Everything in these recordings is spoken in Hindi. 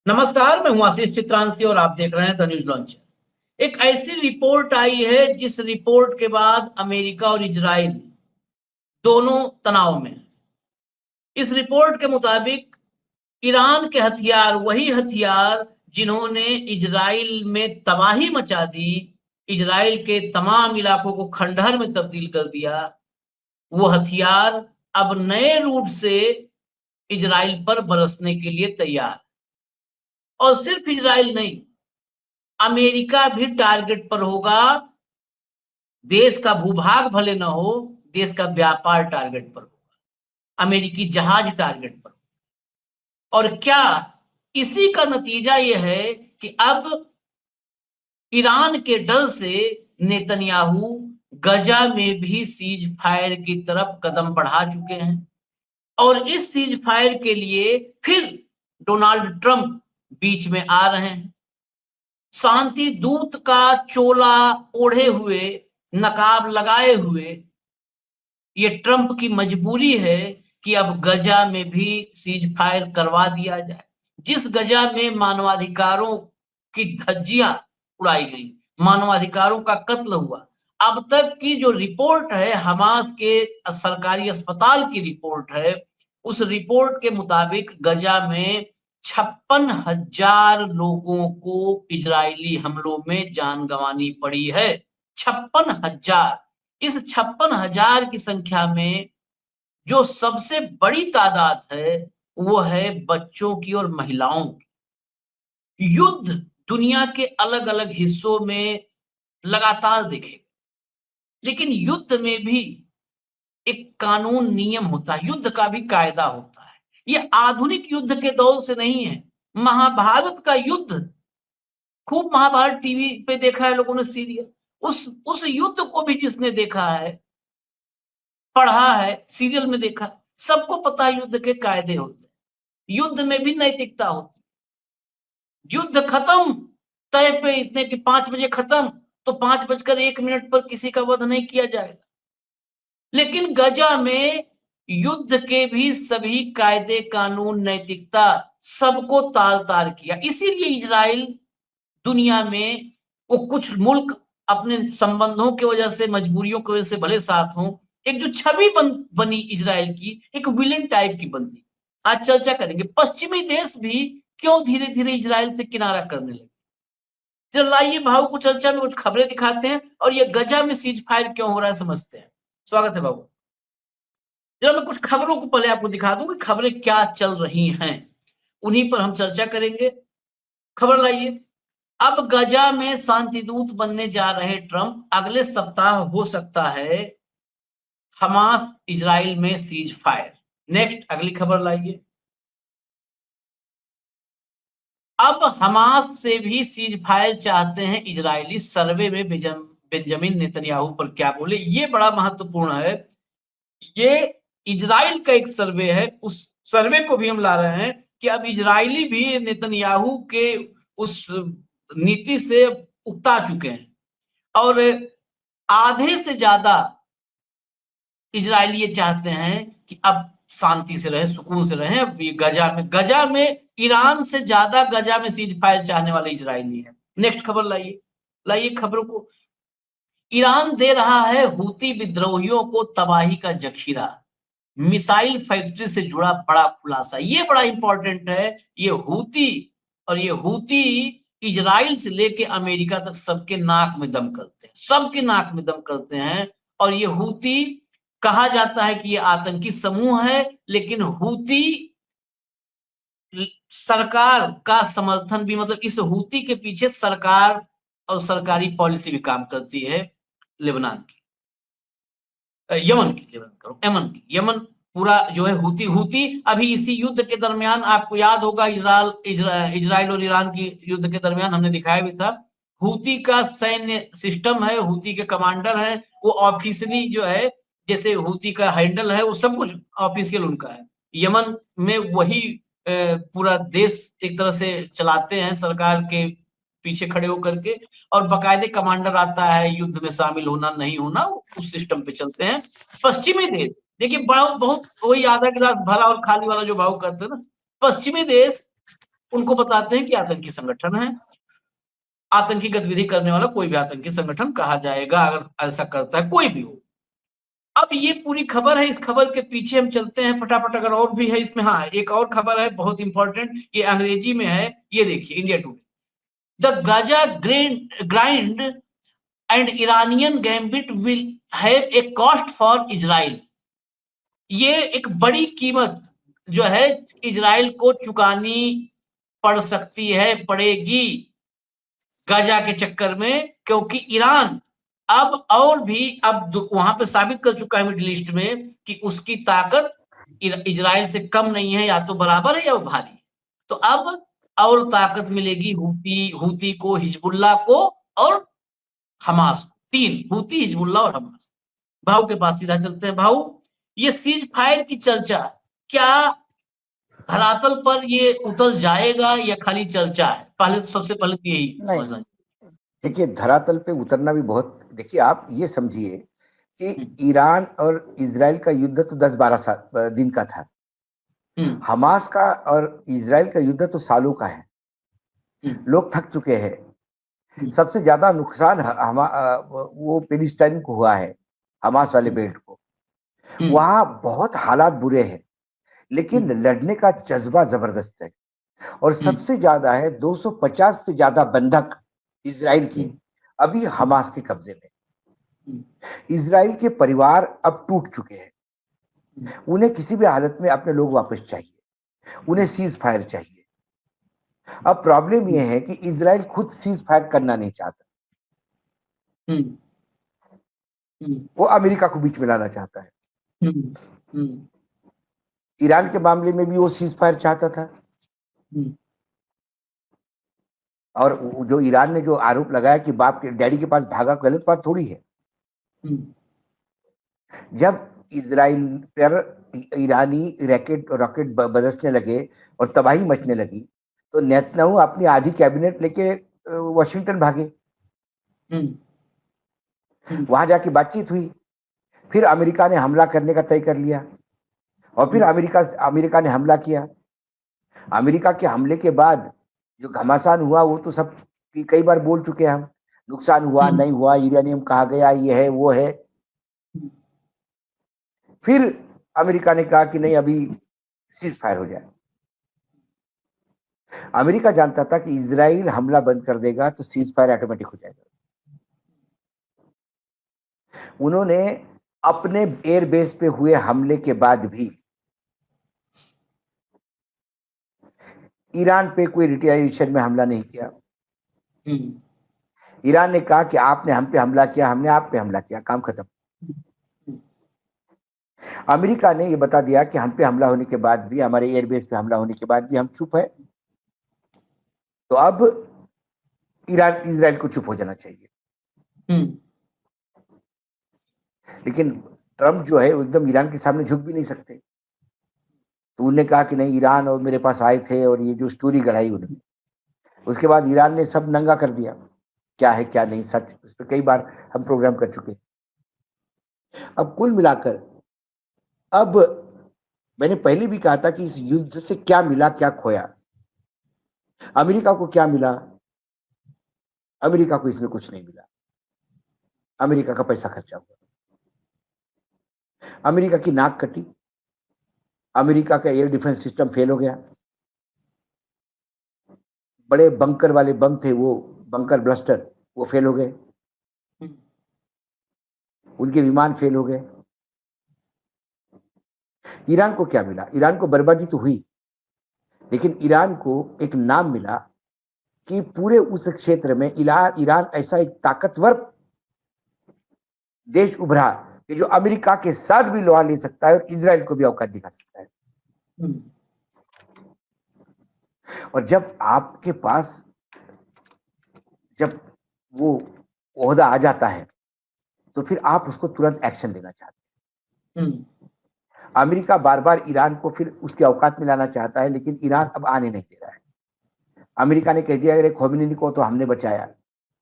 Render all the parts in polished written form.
नमस्कार, मैं हूं आशीष चित्रांशी और आप देख रहे हैं द न्यूज लॉन्चर। एक ऐसी रिपोर्ट आई है जिस रिपोर्ट के बाद अमेरिका और इजराइल दोनों तनाव में हैं। इस रिपोर्ट के मुताबिक ईरान के हथियार, वही हथियार जिन्होंने इजराइल में तबाही मचा दी, इजराइल के तमाम इलाकों को खंडहर में तब्दील कर दिया, वो हथियार अब नए रूट से इजराइल पर बरसने के लिए तैयार। और सिर्फ इजराइल नहीं, अमेरिका भी टारगेट पर होगा। देश का भूभाग भले न हो, देश का व्यापार टारगेट पर होगा, अमेरिकी जहाज टारगेट पर। और क्या इसी का नतीजा यह है कि अब ईरान के डर से नेतन्याहू गजा में भी सीज फायर की तरफ कदम बढ़ा चुके हैं। और इस सीज फायर के लिए फिर डोनाल्ड ट्रंप बीच में आ रहे हैं। शांति दूत का चोला ओढ़े हुए, नकाब लगाए हुए ये ट्रंप की मजबूरी है कि अब गजा में भी सीज फायर करवा दिया जाए। जिस गजा में मानवाधिकारों की धज्जियां उड़ाई गई, मानवाधिकारों का कत्ल हुआ, अब तक की जो रिपोर्ट है, हमास के सरकारी अस्पताल की रिपोर्ट है, उस रिपोर्ट के मुताबिक गजा में 56,000 लोगों को इजरायली हमलों में जान गंवानी पड़ी है। 56,000। इस 56,000 की संख्या में जो सबसे बड़ी तादाद है वो है बच्चों की और महिलाओं की। युद्ध दुनिया के अलग अलग हिस्सों में लगातार देखेगा, लेकिन युद्ध में भी एक कानून नियम होता है, युद्ध का भी कायदा होता है। ये आधुनिक युद्ध के दौर से नहीं है। महाभारत का युद्ध, खूब महाभारत टीवी पे देखा है लोगों ने, सीरियल। उस युद्ध को भी जिसने देखा है, पढ़ा है, सीरियल में देखा, सबको पता है युद्ध के कायदे होते हैं, युद्ध में भी नैतिकता होती है। युद्ध खत्म, तय पे इतने कि 5 बजे खत्म, तो 5:01 पर किसी का वध नहीं किया जाएगा। लेकिन गजा में युद्ध के भी सभी कायदे, कानून, नैतिकता सबको तार-तार किया। इसीलिए इजराइल दुनिया में, वो कुछ मुल्क अपने संबंधों की वजह से, मजबूरियों की वजह से भले साथ हों, एक जो छवि बनी इजराइल की, एक विलेन टाइप की बनती। आज चर्चा करेंगे पश्चिमी देश भी क्यों धीरे-धीरे इजराइल से किनारा करने लगे। चलो लाइए भाऊ को चर्चा में कुछ खबरें दिखाते हैं और ये गजा में सीज फायर क्यों हो रहा है समझते हैं। स्वागत है बाबू। जरा मैं कुछ खबरों को पहले आपको दिखा दूं कि खबरें क्या चल रही हैं, उन्हीं पर हम चर्चा करेंगे। खबर लाइए। अब गजा में शांतिदूत बनने जा रहे ट्रंप, अगले सप्ताह हो सकता है हमास इजराइल में सीज फायर। नेक्स्ट अगली खबर लाइए। अब हमास से भी सीज फायर चाहते हैं इजरायली, सर्वे में बेंजामिन नेतन्याहू पर क्या बोले, ये बड़ा महत्वपूर्ण है। ये इजराइल का एक सर्वे है, उस सर्वे को भी हम ला रहे हैं कि अब इजरायली भी नेतन्याहू के उस नीति से उकता चुके हैं और आधे से ज्यादा इजरायली ये चाहते हैं कि अब शांति से रहे, सुकून से रहे। अब ये गजा में ईरान से ज्यादा गजा में सीज फायर चाहने वाले इजरायली है। नेक्स्ट खबर लाइए, लाइए खबरों को। ईरान दे रहा है हूती विद्रोहियों को तबाही का जखीरा, मिसाइल फैक्ट्री से जुड़ा बड़ा खुलासा। ये बड़ा इंपॉर्टेंट है। ये हूती इजराइल से लेके अमेरिका तक सबके नाक में दम करते हैं, सबके नाक में दम करते हैं। और ये हूती, कहा जाता है कि ये आतंकी समूह है, लेकिन हूती सरकार का समर्थन भी, मतलब इस हूती के पीछे सरकार और सरकारी पॉलिसी भी काम करती है। लेबनान की, यमन की, यमन पूरा जो है हूती हूती अभी इसी युद्ध के दरमियान, आपको याद होगा इजराइल और ईरान की युद्ध के दरमियान हमने दिखाया भी था, हूती का सैन्य सिस्टम है, हूती के कमांडर है, वो ऑफिशियली जो है, जैसे हूती का हैंडल है, वो सब कुछ ऑफिशियल उनका है। यमन में वही पूरा देश एक तरह से चलाते हैं, सरकार के पीछे खड़े होकर के, और बाकायदे कमांडर आता है, युद्ध में शामिल होना नहीं होना उस सिस्टम पे चलते हैं। पश्चिमी देश देखिए, बड़ा बहुत वही आधा गिलास भरा और खाली वाला जो भाव करते हैं ना, पश्चिमी देश उनको बताते हैं कि आतंकी संगठन है, आतंकी गतिविधि करने वाला कोई भी आतंकी संगठन कहा जाएगा अगर ऐसा करता है, कोई भी हो। अब ये पूरी खबर है, इस खबर के पीछे हम चलते हैं फटाफट, अगर और भी है इसमें। हाँ, एक और खबर है बहुत इंपॉर्टेंट, ये अंग्रेजी में है, ये देखिए India today. The Gaza grind and Iranian gambit will have a cost for Israel. ये एक बड़ी कीमत जो है इजराइल को चुकानी पड़ सकती है, पड़ेगी गाजा के चक्कर में, क्योंकि ईरान अब और भी अब वहां पे साबित कर चुका है मिडिल ईस्ट में कि उसकी ताकत इजराइल से कम नहीं है, या तो बराबर है या वो भारी है। तो अब और ताकत मिलेगी हूती हूती को, हिजबुल्ला को और हमास को। तीन, हूती, हिजबुल्ला और हमास। भाऊ के पास सीधा चलते हैं। भाऊ, ये सीज फायर की चर्चा क्या धरातल पर ये उतर जाएगा या खाली चर्चा है? पहले सबसे पहले तो यही समझना। देखिए, धरातल पे उतरना भी बहुत, देखिए आप ये समझिए कि ईरान और इजराइल का युद्ध तो 10-12 दिन का था। हमास का और इजराइल का युद्ध तो सालों का है। लोग थक चुके हैं। सबसे ज्यादा नुकसान वो पैलेस्टाइन को हुआ है, हमास वाले बेल्ट को। वहां बहुत हालात बुरे हैं, लेकिन लड़ने का जज्बा जबरदस्त है। और सबसे ज्यादा है 250 से ज्यादा बंधक इजराइल के अभी हमास के कब्जे में। इजराइल के परिवार अब टूट चुके हैं। उन्हें किसी भी हालत में अपने लोग वापस चाहिए, उन्हें सीज फायर चाहिए। अब प्रॉब्लम यह है कि इजराइल खुद सीज फायर करना नहीं चाहता, वो अमेरिका को बीच में लाना चाहता है। ईरान के मामले में भी वो सीज फायर चाहता था। और जो ईरान ने जो आरोप लगाया कि बाप के डैडी के पास भागा, गलत बात थोड़ी है। जब इजराइल पर ईरानी रॉकेट बरसने लगे और तबाही मचने लगी, तो नेतन्याहू अपनी आधी कैबिनेट लेके वाशिंगटन भागे। वहां जाके बातचीत हुई, फिर अमेरिका ने हमला करने का तय कर लिया, और फिर अमेरिका ने हमला किया। अमेरिका के हमले के बाद जो घमासान हुआ वो तो सब कई बार बोल चुके हैं हम। नुकसान हुआ, नहीं हुआ, यूरेनियम कहा गया, ये है वो है। फिर अमेरिका ने कहा कि नहीं, अभी सीज फायर हो जाए। अमेरिका जानता था कि इजराइल हमला बंद कर देगा तो सीज फायर ऑटोमेटिक हो जाएगा। उन्होंने अपने एयरबेस पे हुए हमले के बाद भी ईरान पे कोई रिटेलिएशन में हमला नहीं किया। ईरान ने कहा कि आपने हम पे हमला किया, हमने आप पे हमला किया, काम खत्म। अमेरिका ने ये बता दिया कि हम पे हमला होने के बाद भी, हमारे एयरबेस पे हमला होने के बाद भी हम चुप है, तो अब ईरान इजराइल को चुप हो जाना चाहिए। लेकिन ट्रम्प जो है वो एकदम ईरान के सामने झुक भी नहीं सकते। तो उन्होंने कहा कि नहीं, ईरान और मेरे पास आए थे, और ये जो स्टोरी गढ़ाई उन्होंने, उसके बाद ईरान ने सब नंगा कर दिया, क्या है क्या नहीं सच, उस पर कई बार हम प्रोग्राम कर चुके। अब कुल मिलाकर, अब मैंने पहले भी कहा था कि इस युद्ध से क्या मिला क्या खोया। अमेरिका को क्या मिला? अमेरिका को इसमें कुछ नहीं मिला। अमेरिका का पैसा खर्चा हुआ, अमेरिका की नाक कटी, अमेरिका का एयर डिफेंस सिस्टम फेल हो गया। बड़े बंकर वाले बम थे, वो बंकर ब्लास्टर, वो फेल हो गए। उनके विमान फेल हो गए। ईरान को क्या मिला? ईरान को बर्बादी तो हुई, लेकिन ईरान को एक नाम मिला कि पूरे उस क्षेत्र में ईरान ऐसा एक ताकतवर देश उभरा कि जो अमेरिका के साथ भी लोहा ले सकता है और इजराइल को भी औकात दिखा सकता है। और जब आपके पास जब वो ओहदा आ जाता है, तो फिर आप उसको तुरंत एक्शन लेना चाहते हैं। अमेरिका बार बार ईरान को फिर उसकी औकात में लाना चाहता है, लेकिन ईरान अब आने नहीं दे रहा है। अमेरिका ने कह दिया, अरे खोमेनी को तो हमने बचाया,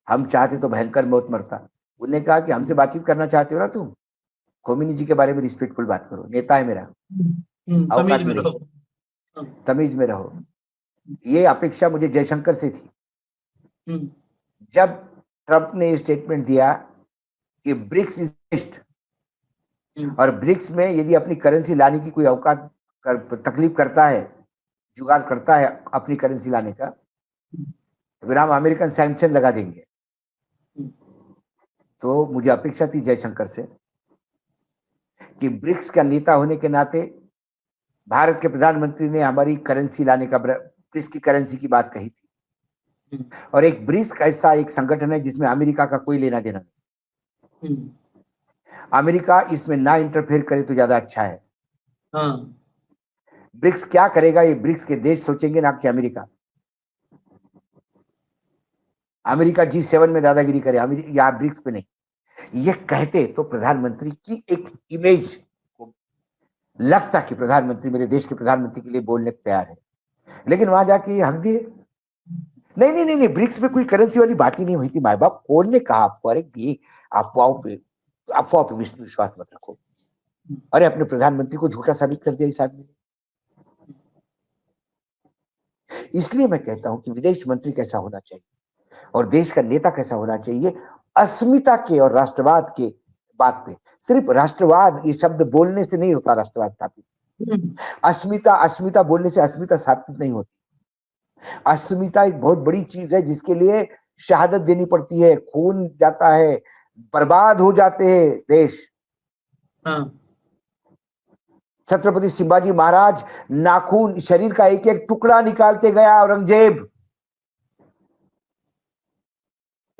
हम चाहते तो भयंकर मौत मरता। उन्होंने कहा कि हमसे बातचीत करना चाहते हो ना तुम, खोमेनी जी के बारे में रिस्पेक्टफुल बात करो, नेता है मेरा, औकात में रहो, तमीज में रहो। ये अपेक्षा मुझे जयशंकर से थी। जब ट्रंप ने ये स्टेटमेंट दिया कि ब्रिक्स इज बेस्ट, और ब्रिक्स में यदि अपनी करेंसी लाने की कोई औकात तकलीफ करता है, जुगाड़ करता है अपनी करेंसी लाने का, तो फिर हम अमेरिकन सैंक्शन लगा देंगे। तो मुझे अपेक्षा थी जयशंकर से कि ब्रिक्स का नेता होने के नाते भारत के प्रधानमंत्री ने हमारी करेंसी लाने का, ब्रिक्स की करेंसी की बात कही थी। और एक ब्रिक्स ऐसा एक संगठन है जिसमें अमेरिका का कोई लेना देना नहीं। अमेरिका इसमें ना इंटरफेयर करे तो ज्यादा अच्छा है। ब्रिक्स क्या करेगा ये ब्रिक्स के देश सोचेंगे, ना कि अमेरिका। अमेरिका G7 में दादागिरी करे, यहाँ ब्रिक्स पे नहीं। ये कहते तो प्रधानमंत्री की एक इमेज को लगता कि प्रधानमंत्री मेरे देश के प्रधानमंत्री के लिए बोलने को तैयार है, लेकिन वहां जाके हक दिए। नहीं नहीं नहीं नहीं, ब्रिक्स में कोई करेंसी वाली बात ही नहीं हुई थी। माए बाप, कौन ने कहा आपको? अरे ये अफवाहों पे विश्वास मत रखो। अरे अपने प्रधानमंत्री को झूठा साबित कर दिया इस आदमी ने। इसलिए मैं कहता हूं कि विदेश मंत्री कैसा होना चाहिए और देश का नेता कैसा होना चाहिए, अस्मिता के और राष्ट्रवाद के बात पे। सिर्फ राष्ट्रवाद ये शब्द बोलने से नहीं होता राष्ट्रवाद स्थापित। अस्मिता, अस्मिता बोलने से अस्मिता स्थापित नहीं होती। अस्मिता एक बहुत बड़ी चीज है जिसके लिए शहादत देनी पड़ती है, खून जाता है, बर्बाद हो जाते हैं देश। छत्रपति शिवाजी महाराज नाखून, शरीर का एक एक टुकड़ा निकालते गया औरंगजेब,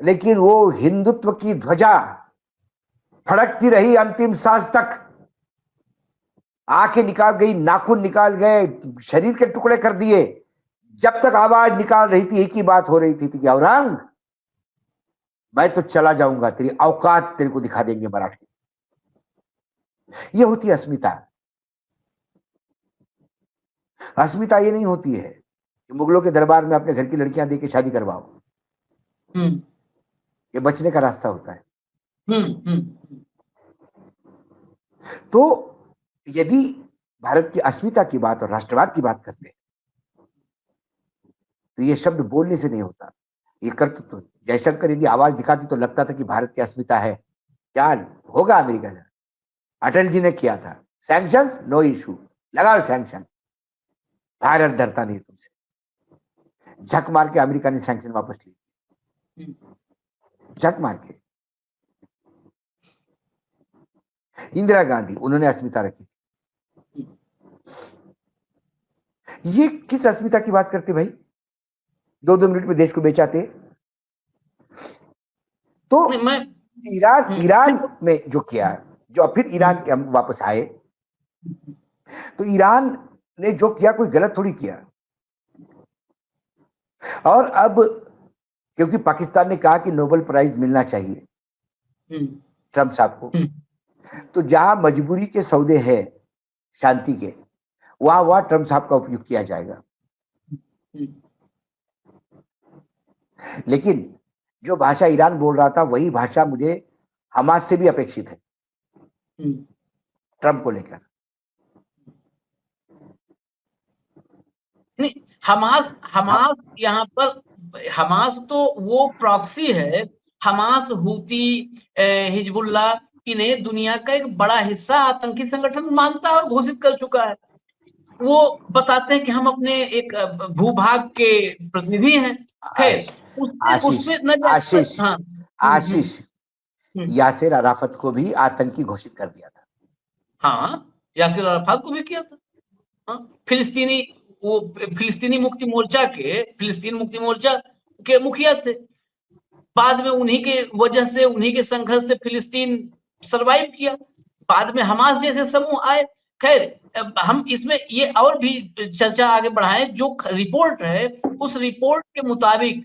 लेकिन वो हिंदुत्व की ध्वजा फड़कती रही अंतिम सांस तक। आंखें निकाल गई, नाखून निकाल गए, शरीर के टुकड़े कर दिए, जब तक आवाज निकाल रही थी एक ही बात हो रही थी कि औरंग मैं तो चला जाऊंगा, तेरी औकात तेरे को दिखा देंगे मराठी। ये होती है अस्मिता। अस्मिता ये नहीं होती है कि मुगलों के दरबार में अपने घर की लड़कियां देके शादी करवाओ। ये बचने का रास्ता होता है। तो यदि भारत की अस्मिता की बात और राष्ट्रवाद की बात करते हैं तो ये शब्द बोलने से नहीं होता, ये कर्तृत्व। जयशंकर यदि आवाज दिखाती तो लगता था कि भारत की अस्मिता है। क्या होगा अमेरिका में? अटल जी ने किया था सैंक्शंस, नो इशू, लगाओ सैंक्शन, भारत डरता नहीं तुमसे। झक मार के अमेरिका ने सैंक्शन वापस लिए, झक मार के। इंदिरा गांधी, उन्होंने अस्मिता रखी थी। ये किस अस्मिता की बात करते भाई? 2-2 मिनट में देश को बेचाते। तो ईरान में जो किया, जो फिर ईरान के हम वापस आए, तो ईरान ने जो किया कोई गलत थोड़ी किया। और अब क्योंकि पाकिस्तान ने कहा कि नोबेल प्राइज मिलना चाहिए ट्रंप साहब को, तो जहां मजबूरी के सौदे हैं शांति के, वहां ट्रंप साहब का उपयोग किया जाएगा। लेकिन जो भाषा ईरान बोल रहा था वही भाषा मुझे हमास से भी अपेक्षित है ट्रंप को लेकर। नहीं, हमास यहाँ पर, हमास तो वो प्रॉक्सी है। हमास, हूती, हिजबुल्लाह, इन्हें दुनिया का एक बड़ा हिस्सा आतंकी संगठन मानता है और घोषित कर चुका है। वो बताते हैं कि हम अपने एक भूभाग के प्रतिनिधि हैं। खैर, आशीष यासिर अराफत को भी आतंकी घोषित कर दिया था। हाँ, यासिर अराफत को भी किया था। हाँ, फिलिस्तीनी मुक्ति मोर्चा के, फिलिस्तीन मुक्ति मोर्चा के मुखिया थे। बाद में उन्हीं के वजह से, उन्हीं के संघर्ष से फिलिस्तीन सरवाइव किया। बाद में हमास जैसे समूह आए। खैर, हम इसमें ये और भी चर्चा आगे बढ़ाएं। जो रिपोर्ट है, उस रिपोर्ट के मुताबिक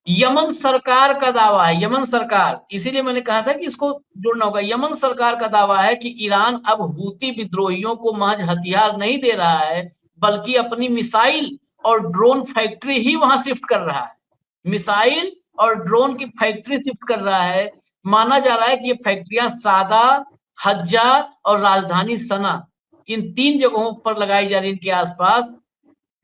यमन सरकार का दावा है, यमन सरकार, इसीलिए मैंने कहा था कि इसको जोड़ना होगा। यमन सरकार का दावा है कि ईरान अब हूती विद्रोहियों को महज हथियार नहीं दे रहा है, बल्कि अपनी मिसाइल और ड्रोन फैक्ट्री ही वहां शिफ्ट कर रहा है। मिसाइल और ड्रोन की फैक्ट्री शिफ्ट कर रहा है। माना जा रहा है कि ये फैक्ट्रियां सादा, हज्जा और राजधानी सना, इन 3 जगहों पर लगाई जा रही, इनके आसपास।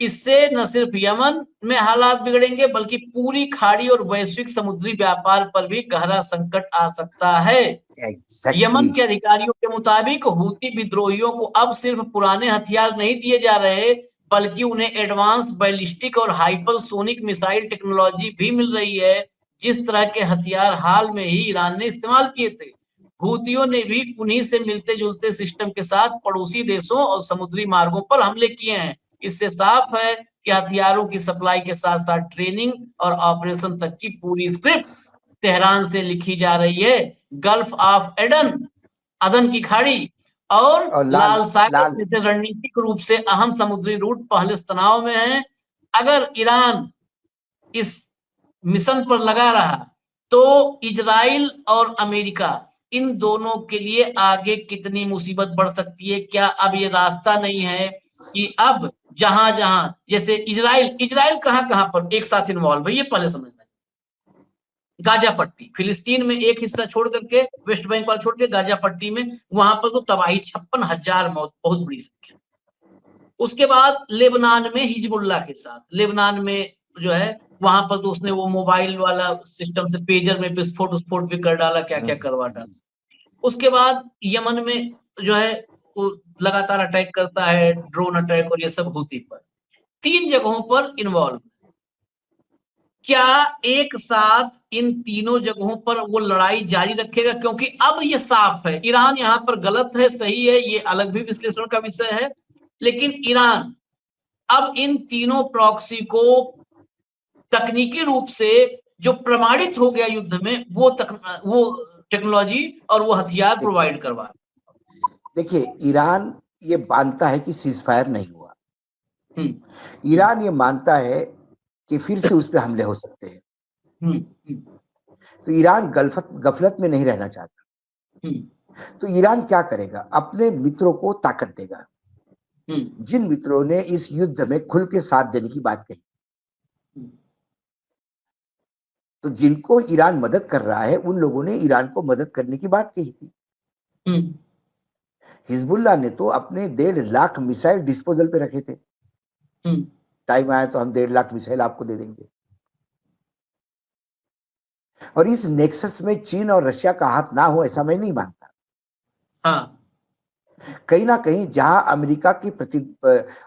इससे न सिर्फ यमन में हालात बिगड़ेंगे बल्कि पूरी खाड़ी और वैश्विक समुद्री व्यापार पर भी गहरा संकट आ सकता है। Yemen exactly. के अधिकारियों के मुताबिक हूती विद्रोहियों को अब सिर्फ पुराने हथियार नहीं दिए जा रहे बल्कि उन्हें एडवांस बैलिस्टिक और हाइपरसोनिक मिसाइल टेक्नोलॉजी भी मिल रही है, जिस तरह के हथियार हाल में ही ईरान ने इस्तेमाल किए थे। हूतियों ने भी उन्हीं से मिलते जुलते सिस्टम के साथ पड़ोसी देशों और समुद्री मार्गों पर हमले किए हैं। इससे साफ है कि हथियारों की सप्लाई के साथ साथ ट्रेनिंग और ऑपरेशन तक की पूरी स्क्रिप्ट तेहरान से लिखी जा रही है। गल्फ ऑफ एडन, अदन की खाड़ी और और लाल लाल सागर लाल जैसे रणनीतिक रूप से अहम समुद्री रूट पहले से तनाव में है। अगर ईरान इस मिशन पर लगा रहा तो इजराइल और अमेरिका इन दोनों के लिए आगे कितनी मुसीबत बढ़ सकती है। क्या अब ये रास्ता नहीं है कि अब जहां जहां जैसे इजराइल इजराइल कहां कहां पर एक साथ इन्वॉल्व है, ये पहले समझना है। गाजा पट्टी फिलिस्तीन में एक हिस्सा छोड़ करके, वेस्ट बैंक वाला छोड़ के गाजा पट्टी में, वहां पर तो तबाही 56,000 मौत, बहुत बड़ी संख्या। उसके बाद लेबनान में हिजबुल्लाह के साथ, लेबनान में जो है वहां पर तो उसने वो मोबाइल वाला सिस्टम से पेजर में विस्फोट विस्फोट भी कर डाला, क्या क्या करवा डाला। उसके बाद यमन में जो है वो लगातार अटैक करता है, ड्रोन अटैक और ये सब हूती पर। 3 जगहों पर इन्वॉल्व। क्या एक साथ इन तीनों जगहों पर वो लड़ाई जारी रखेगा? क्योंकि अब ये साफ है ईरान यहाँ पर गलत है, सही है, ये अलग भी विश्लेषण का विषय है। लेकिन ईरान अब इन तीनों प्रॉक्सी को तकनीकी रूप से जो प्रमाणित हो गया युद्ध में वो टेक्नोलॉजी और वो हथियार देखिए प्रोवाइड करवा। देखिए ईरान ये मानता है कि सीज फायर नहीं हुआ। हम्म ईरान ये मानता है कि फिर से उस पर हमले हो सकते हैं। हम्म तो ईरान गफलत में नहीं रहना चाहता। हम्म तो ईरान क्या करेगा? अपने मित्रों को ताकत देगा। जिन मित्रों ने इस युद्ध में खुल के साथ देने की बात कही, तो जिनको ईरान मदद कर रहा है उन लोगों ने ईरान को मदद करने की बात कही थी। हिजबुल्लाह ने तो अपने 1.5 लाख मिसाइल डिस्पोजल पे रखे थे। टाइम आया तो हम 1.5 लाख मिसाइल आपको दे देंगे। और इस नेक्सस में चीन और रशिया का हाथ ना हो ऐसा मैं नहीं मानता। हाँ, कहीं ना कहीं जहां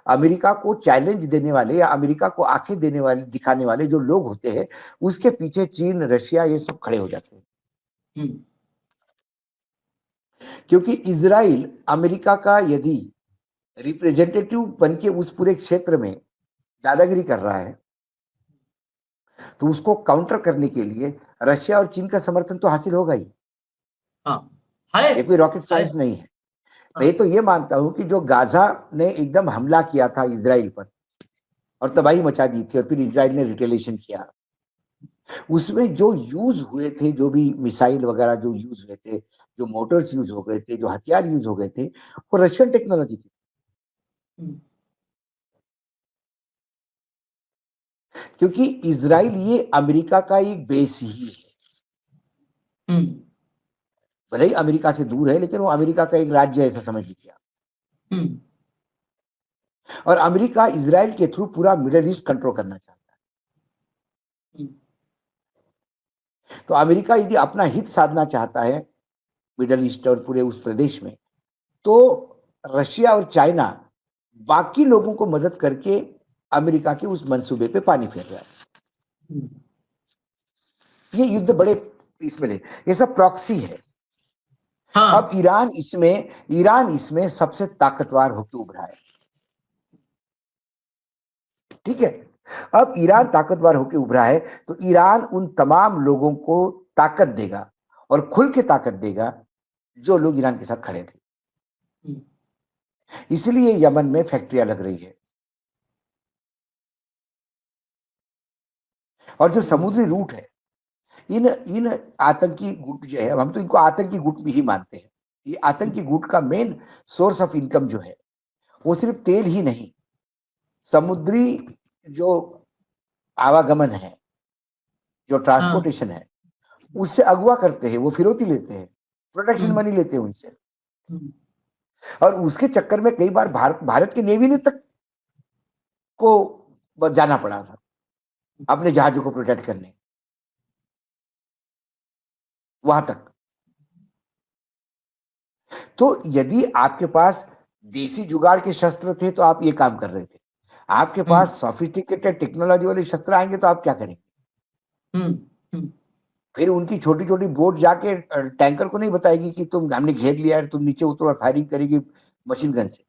अमेरिका को चैलेंज देने वाले या अमेरिका को आंखें देने वाले दिखाने वाले जो लोग होते हैं उसके पीछे चीन रशिया ये सब खड़े हो जाते हैं। क्योंकि इजराइल अमेरिका का यदि रिप्रेजेंटेटिव बन के उस पूरे क्षेत्र में दादागिरी कर रहा है तो उसको काउंटर करने के लिए रशिया और चीन का समर्थन तो हासिल होगा ही। हाँ, है, ये कोई रॉकेट साइंस नहीं है। मैं तो ये मानता हूं कि जो गाजा ने एकदम हमला किया था इजराइल पर और तबाही मचा दी थी और फिर इजराइल ने रिटेलिएशन किया, उसमें जो यूज हुए थे, जो भी मिसाइल वगैरह जो यूज हुए थे, जो मोटर्स यूज हो गए थे, जो हथियार यूज हो गए थे, वो रशियन टेक्नोलॉजी थी। क्योंकि इजराइल ये अमेरिका का एक बेस ही है। भले ही अमेरिका से दूर है लेकिन वो अमेरिका का एक राज्य ऐसा समझ लीजिए। और अमेरिका इजराइल के थ्रू पूरा मिडिल ईस्ट कंट्रोल करना चाहता है। तो अमेरिका यदि अपना हित साधना चाहता है मिडिल ईस्ट और पूरे उस प्रदेश में, तो रशिया और चाइना बाकी लोगों को मदद करके अमेरिका के उस मंसूबे पे पानी फेर रहा है। ये युद्ध बड़े इसमें ले, ये सब प्रॉक्सी है। हाँ। अब ईरान इसमें सबसे ताकतवर होकर उभरा है। ठीक है, अब ईरान ताकतवर होकर उभरा है तो ईरान उन तमाम लोगों को ताकत देगा और खुल के ताकत देगा जो लोग ईरान के साथ खड़े थे। इसलिए यमन में फैक्ट्रियां लग रही है और जो समुद्री रूट है, इन आतंकी गुट जो है, हम तो इनको आतंकी गुट भी ही मानते हैं। ये आतंकी गुट का मेन सोर्स ऑफ इनकम जो है वो सिर्फ तेल ही नहीं, समुद्री जो आवागमन है, जो ट्रांसपोर्टेशन है, उससे अगवा करते हैं, वो फिरौती लेते हैं, प्रोटेक्शन मनी लेते हैं उनसे। और उसके चक्कर में कई बार भारत की नेवी ने तक को बस जाना पड़ा था अपने जहाजों को प्रोटेक्ट करने, वहां तक। तो यदि आपके पास देसी जुगाड़ के शस्त्र थे तो आप ये काम कर रहे थे, आपके पास सोफिस्टिकेटेड टेक्नोलॉजी वाले शस्त्र आएंगे तो आप क्या करेंगे? फिर उनकी छोटी छोटी बोट जाके टैंकर को नहीं बताएगी कि हमने घेर लिया है, तुम नीचे उतरो और फायरिंग करेगी मशीन गन से।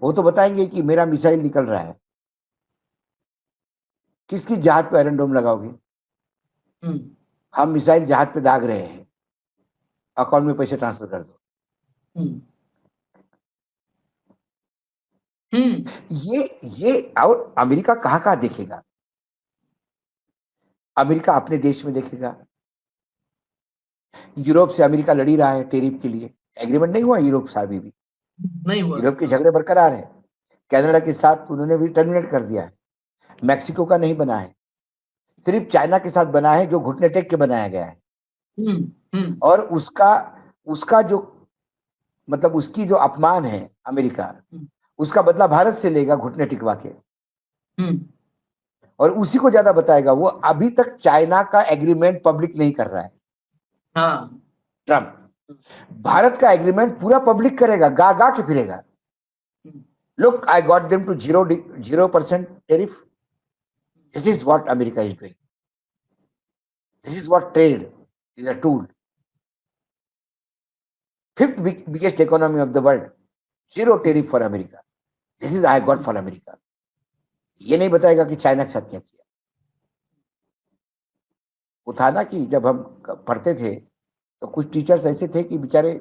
वो तो बताएंगे कि मेरा मिसाइल निकल रहा है। किसकी जहाज पे आयरन डोम लगाओगे? हम मिसाइल जहाज पे दाग रहे हैं, अकाउंट में पैसे ट्रांसफर कर दो। ये और अमेरिका कहाँ देखेगा? अमेरिका अपने देश में देखेगा। यूरोप से अमेरिका लड़ी रहा है टेरिफ के लिए, एग्रीमेंट नहीं हुआ यूरोप से, अभी भी नहीं हुआ। यूरोप के झगड़े बरकरार है। कनाडा के साथ उन्होंने भी टर्मिनेट कर दिया है। मैक्सिको का नहीं बना है, सिर्फ चाइना के साथ बना है, जो घुटने टेक के बनाया गया है। और उसका जो मतलब उसकी जो अपमान है अमेरिका, उसका बदला भारत से लेगा घुटने टिकवा के, और उसी को ज्यादा बताएगा। वो अभी तक चाइना का एग्रीमेंट पब्लिक नहीं कर रहा है। हाँ, ट्रम्प भारत का एग्रीमेंट पूरा पब्लिक करेगा, गा गा के फिरेगा। Look, I got them to 0% tariff. This is what America is doing. This is what trade is a tool. Fifth biggest economy of the world, 0 tariff for America. This is I got for America. ये नहीं बताएगा कि चाइना के साथ क्या किया। वो था ना कि जब हम पढ़ते थे तो कुछ टीचर्स ऐसे थे कि बेचारे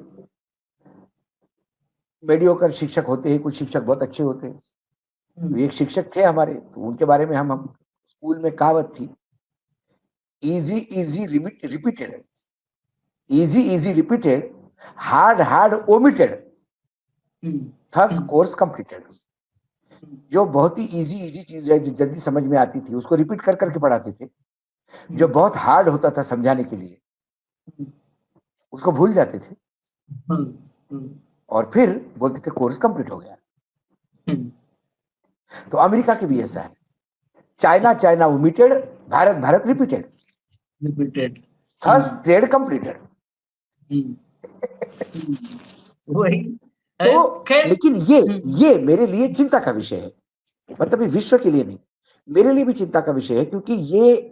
मेडियोकर शिक्षक होते हैं, कुछ शिक्षक बहुत अच्छे होते हैं। तो एक शिक्षक थे हमारे, तो उनके बारे में हम स्कूल में कहावत थी, easy repeated, easy repeated, hard omitted, thus course completed. जो बहुत ही इजी चीज है, जो जल्दी समझ में आती थी, उसको रिपीट कर करके पढ़ाते थे। जो बहुत हार्ड होता था समझाने के लिए, उसको भूल जाते थे और फिर बोलते थे कोर्स कंप्लीट हो गया। तो अमेरिका के भी ऐसा है, China omitted, Bharat repeated, थर्स trade completed. वही तो लेकिन ये मेरे लिए चिंता का विषय है, मतलब ये विश्व के लिए नहीं, मेरे लिए भी चिंता का विषय है, क्योंकि ये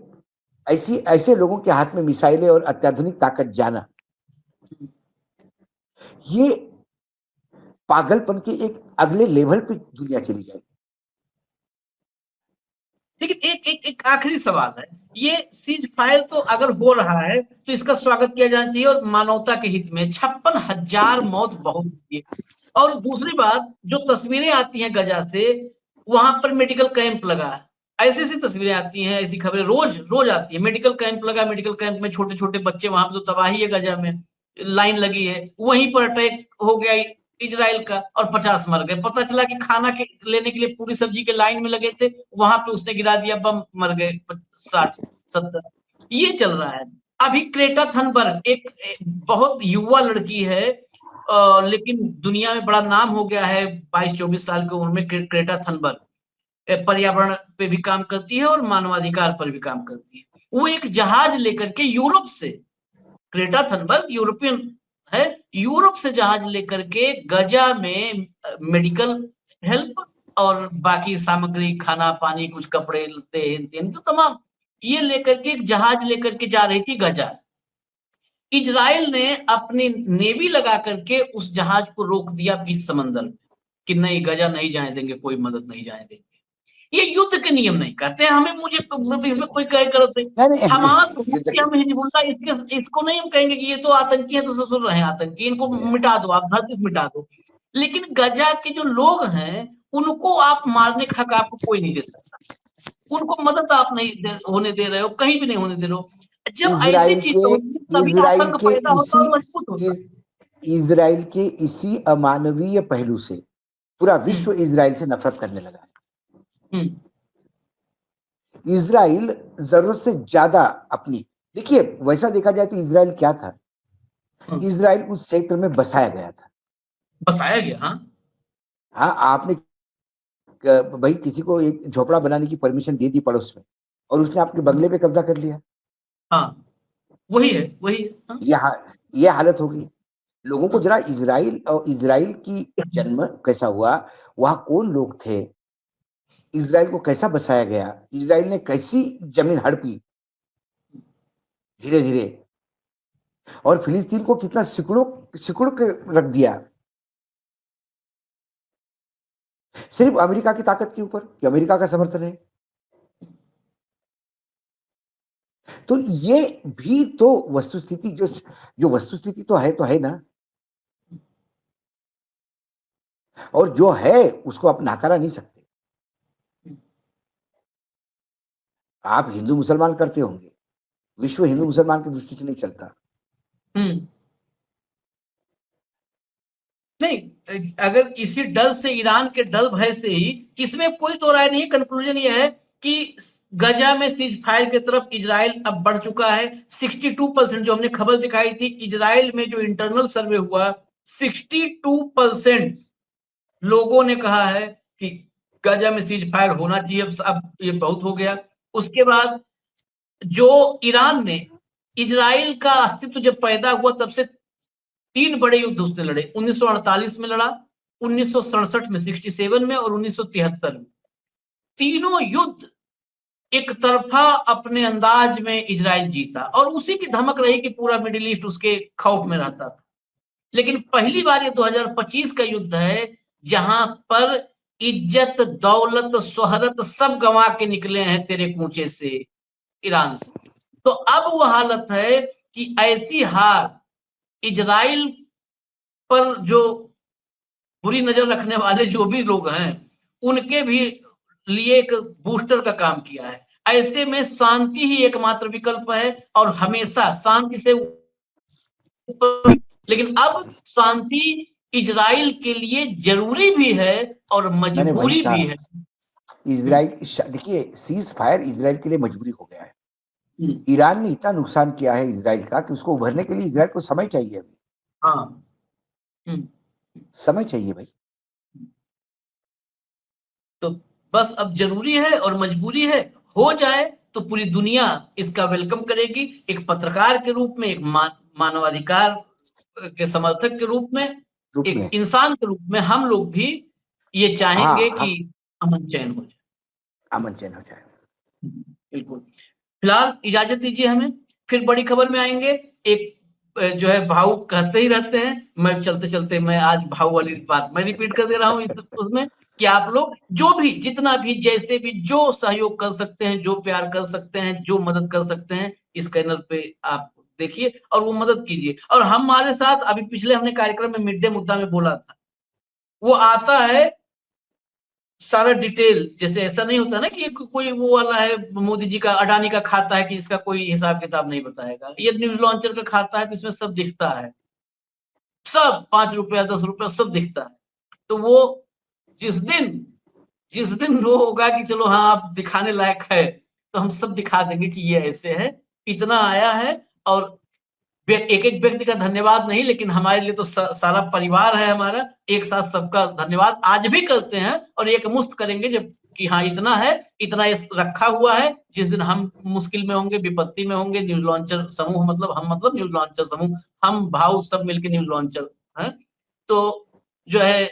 ऐसे लोगों के हाथ में मिसाइलें और अत्याधुनिक ताकत जाना, ये पागलपन के एक अगले लेवल पे दुनिया चली जाएगी। लेकिन एक आखिरी सवाल है, ये सीज फायर तो अगर हो रहा है तो इसका स्वागत किया जाना चाहिए और मानवता के हित में। 56,000 मौत बहुत है। और दूसरी बात, जो तस्वीरें आती हैं गजा से, वहां पर मेडिकल कैंप लगा है, ऐसी तस्वीरें आती हैं, ऐसी खबरें रोज आती है। मेडिकल कैंप लगा, मेडिकल कैंप में छोटे छोटे बच्चे, वहां पर तो तबाही है, गजा में लाइन लगी है, वहीं पर अटैक हो गया इजराइल का और 50 मर गए। पता चला कि खाना लेने के लिए पूरी सब्जी के लाइन में लगे थे, वहां पे उसने गिरा दिया बम, मर गए 60-70। ये चल रहा है। अभी क्रेटा थनबर्ग एक बहुत युवा लड़की है, लेकिन दुनिया में बड़ा नाम हो गया है, 22-24 साल की उम्र में क्रेटा थनबर्ग पर्यावरण पे भी काम करती है और मानवाधिकार पर भी काम करती है। वो एक जहाज लेकर के यूरोप से, क्रेटा थनबर्ग यूरोपियन है, यूरोप से जहाज लेकर के गजा में मेडिकल हेल्प और बाकी सामग्री, खाना पानी, कुछ कपड़े लत्ते, तो तमाम ये लेकर के एक जहाज लेकर के जा रही थी गजा। इजराइल ने अपनी नेवी लगा करके उस जहाज को रोक दिया बीच समंदर में कि नहीं, गजा नहीं जाने देंगे, कोई मदद नहीं जाने देंगे। ये युद्ध के नियम नहीं कहते हमें, मुझे इसमें कोई कह करते हमास हम हिजबुल्लाह, इसको नहीं हम कहेंगे कि ये तो आतंकी है, तो ससुर रहे आतंकी, इनको मिटा दो, आप धरती से मिटा दो। लेकिन गजा के जो लोग हैं उनको आप मारने का हक आपको कोई नहीं दे सकता, उनको मदद आप नहीं होने दे रहे हो, कहीं भी नहीं होने दे रहे हो। जब ऐसी चीज तभी आतंक पैदा होता है और मजबूत होता है। इजराइल के इसी अमानवीय पहलू से पूरा विश्व इजराइल से नफरत करने लगा है। इजराइल जरूरत से ज्यादा अपनी, देखिए वैसा देखा जाए तो इजराइल क्या था, इजराइल उस क्षेत्र में बसाया गया था। बसाया गया, हाँ हाँ, आपने भाई किसी को एक झोपड़ा बनाने की परमिशन दे दी पड़ोस में और उसने आपके बंगले पे कब्जा कर लिया। हाँ, वही है, वही है। हाँ? ये हालत होगी। लोगों को जरा इजराइल की जन्म कैसा हुआ, वहां कौन लोग थे, इजराइल को कैसा बसाया गया, इजराइल ने कैसी जमीन हड़पी धीरे धीरे, और फिलिस्तीन को कितना सिकुड़ के रख दिया सिर्फ अमेरिका की ताकत के ऊपर कि अमेरिका का समर्थन है। तो ये भी तो वस्तुस्थिति, जो वस्तुस्थिति तो है ना, और जो है उसको आप नकारा नहीं सकते। आप हिंदू मुसलमान करते होंगे, विश्व हिंदू मुसलमान की दृष्टि से नहीं चलता। नहीं, अगर इसी डर से, ईरान के डर भय से ही, इसमें कोई तो राय नहीं है। कंक्लूजन ये है कि गजा में सीज फायर की तरफ इजराइल अब बढ़ चुका है। 62% जो हमने खबर दिखाई थी, इजराइल में जो इंटरनल सर्वे हुआ, 62% लोगों ने कहा है कि गजा में सीज फायर होना चाहिए, अब ये बहुत हो गया। उसके बाद जो ईरान ने, इजराइल का अस्तित्व जब पैदा हुआ तब से 3 बड़े युद्ध उसने लड़े। 1948 में लड़ा, 1967 में, 67 में और 1973 में। तीनों युद्ध एक तरफा अपने अंदाज में इजराइल जीता, और उसी की धमक रही कि पूरा मिडिल ईस्ट उसके खौफ में रहता था। लेकिन पहली बार ये 2025 का युद्ध है जहां पर इज्जत, दौलत, शोहरत सब गंवा के निकले हैं तेरे कूचे से, ईरान से। तो अब वह हालत है कि ऐसी हार इजराइल पर जो बुरी नजर रखने वाले जो भी लोग हैं, उनके भी लिए एक बूस्टर का काम किया है। ऐसे में शांति ही एकमात्र विकल्प है, और हमेशा शांति से ऊपर। लेकिन अब शांति इजराइल के लिए जरूरी भी है और मजबूरी भी है। इजराइल, देखिए, सीज फायर इजराइल के लिए मजबूरी हो गया है। ईरान ने इतना नुकसान किया है इजराइल का कि उसको उभरने के लिए इजराइल को समय चाहिए अभी। हाँ, समय चाहिए भाई। तो बस अब जरूरी है और मजबूरी है, हो जाए तो पूरी दुनिया इसका वेलकम करेगी। एक पत्रकार के रूप में, एक मानवाधिकार के समर्थक के रूप में, एक इंसान के रूप में हम लोग भी ये चाहेंगे कि अमन चैन हो जाए, अमन चैन हो जाए। बिल्कुल। फिलहाल इजाजत दीजिए हमें, फिर बड़ी खबर में आएंगे। एक जो है भाऊ कहते ही रहते हैं, मैं चलते चलते मैं आज भाऊ वाली बात मैं रिपीट कर दे रहा हूँ इस उसमें, कि आप लोग जो भी, जितना भी, जैसे भी, जो सहयोग कर सकते हैं, जो प्यार कर सकते हैं, जो मदद कर सकते हैं, इस स्कैनर पे आप देखिए और वो मदद कीजिए। और हमारे साथ अभी पिछले हमने कार्यक्रम में मिड डे मुद्दा में बोला था, वो आता है सारा डिटेल। जैसे ऐसा नहीं होता ना कि कोई वो वाला है, मोदी जी का, अडानी का खाता है कि इसका कोई हिसाब किताब नहीं बताएगा। ये न्यूज लॉन्चर का खाता है तो इसमें सब दिखता है, सब 5 रुपया 10 रुपया सब दिखता है। तो वो जिस दिन वो होगा कि चलो हाँ आप दिखाने लायक है, तो हम सब दिखा देंगे कि ये ऐसे है, इतना आया है। और एक एक व्यक्ति का धन्यवाद नहीं, लेकिन हमारे लिए तो सारा परिवार है हमारा, एक साथ सबका धन्यवाद आज भी करते हैं और एक मुश्त करेंगे जब कि हाँ इतना है, इतना ये रखा हुआ है। जिस दिन हम मुश्किल में होंगे, विपत्ति में होंगे, न्यूज लॉन्चर समूह, मतलब हम, मतलब न्यूज लॉन्चर समूह, हम भाव सब मिलकर न्यूज लॉन्चर है, तो जो है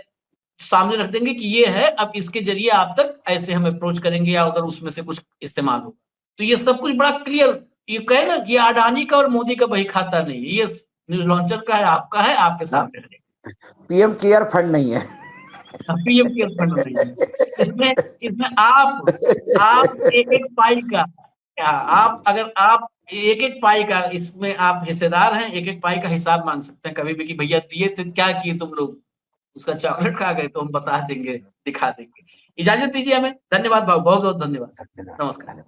सामने रख देंगे कि ये है, अब इसके जरिए आप तक ऐसे हम अप्रोच करेंगे, या अगर उसमें से कुछ इस्तेमाल हो तो ये सब कुछ बड़ा क्लियर। ये कहे ना, ये अडानी का और मोदी का बही खाता नहीं है, ये न्यूज लॉन्चर का है, आपका है, आपके सामने है। पीएम केयर फंड नहीं है। पीएम केयर फंड नहीं है। इसमें आप एक एक पाई का, आप अगर आप एक एक पाई का, इसमें आप हिस्सेदार हैं, एक एक पाई का हिसाब मांग सकते हैं कभी भी कि भैया दिए थे, क्या किए तुम लोग, उसका चॉकलेट खा गए तो हम बता देंगे, दिखा देंगे। इजाजत दीजिए हमें, धन्यवाद भाव, बहुत बहुत धन्यवाद, नमस्कार।